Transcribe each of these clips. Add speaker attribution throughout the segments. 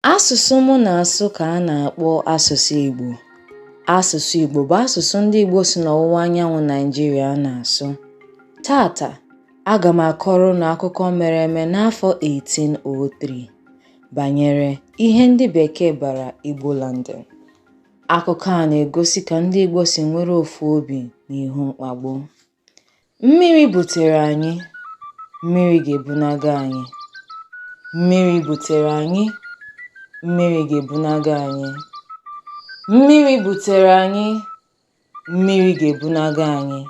Speaker 1: Asụsụ mụ na-asụ ka a na-akpọ asụsụ Igbo. Asụsụ Igbo bụ asụsụ ndị Igbo si n'ọwụwa anyanwụ Naịjirịa na-asụ. Tata, aga m akọrọ unu akụkọ mere eme n'afọ 1803 banyere ihe ndị Bekee bara Igbo Landing. Akụkọ a na-egosi ka ndị Igbo si nwere ofu obi n'ihu mkpagbu. Mmiri butere anyị, mmiri ga-ebunaga anyị. Mmiri butere anyị, mmiri ga-ebunaga anyị. Mmiri butere anyị, mmiri ga-ebunaga anyị.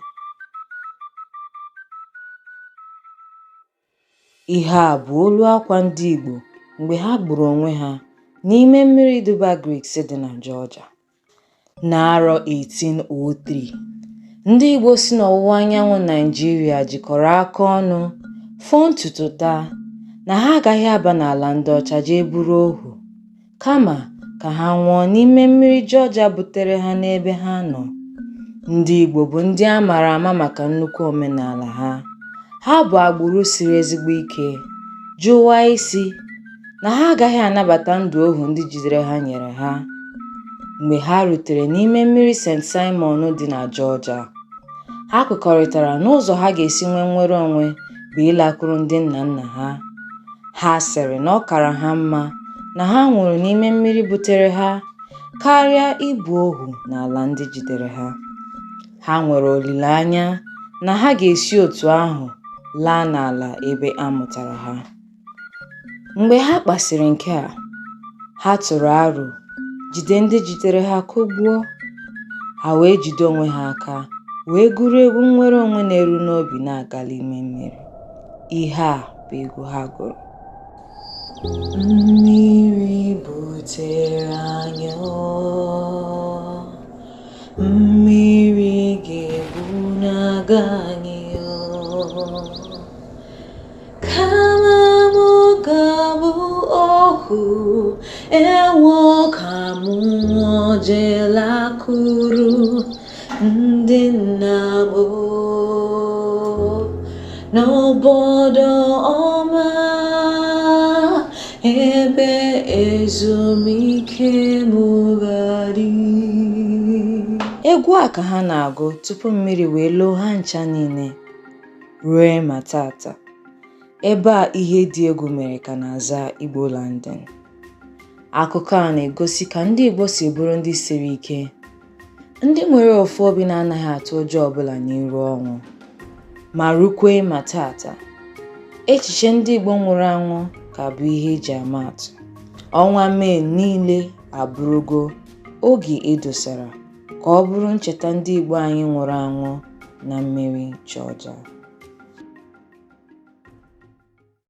Speaker 1: Ihe a bụ olu akwa ndị Igbo mgbe ha gburu onwe ha n'ime mmiri Duba Creeks dị na Georgia. N'arọ 1803, ndị Igbo si n'ọwụwa anyanwụ Naịjirịa jikọrọ aka ọnụ fọọ ntutu taa na ha agaghị aba n'ala ndị ọcha jee buru ohu, kama ka ha nwụọ n'ime mmiri Georgia butere ha n'ebe ha nọ. Ndị Igbo bụ ndị a mara ama maka nnukwu omenala ha. Ha bụ agbụrụ siri ezigbo ike, jụwa isi na ha agaghị anabata ndụ ohu ndị jidere ha nyere ha. Mgbe ha rutere n'ime mmiri St. Simon dị na Georgia, ha kwekọrịtara n'ụzọ ha ga-esi nwee nnwere onwe bụ ịlakwuru ndị nna nna ha. Ha sịrị na ọ kara ha mma na ha nwụrụ n'ime mmiri butere ha karịa ịbụ ohu n'ala ndị jidere ha. Ha nwere olileanya na ha ga-esi otu ahụ laa n'ala ebe a mụtara ha. Mgbe ha kpasịrị nke a, ha tụrụ aro jide ndị jidere ha kụgbuo. Ha wee jide onwe ha aka wee gụrụ egwu nnwere onwe na-eru n'obi na-agala ime mmiri. Ihe a bụ egwu ha gụrụ: mmiri butere anyị, mmiri ga-ebunaga anyị, kama m ga-abụ ohu, ewo ka m jelakwuru ndị nna m n'obodo ọma, ebe ezumike m ga-adị. Egwu a ka ha na-agụ tupu mmiri wee loo ha ncha niile ruo ma tata. Ebe a ihe dị egwu mere ka na-aza Igbo Landing. Akụkọ a na-egosi ka ndị Igbo si bụrụ ndị siri ike, ndị nwere ofu obi na-anaghị atụ ụjọ ọbụla n'iru ọnwụ. Ma rukwe ma tata, echiche ndị Igbo nwụrụ anwụ ka bụ ihe eji ama atụ. Ọnwa Mee niile abụrụgo oge edosara ka ọ bụrụ ncheta ndị Igbo anyị nwụrụ anwụ na mmiri Georgia.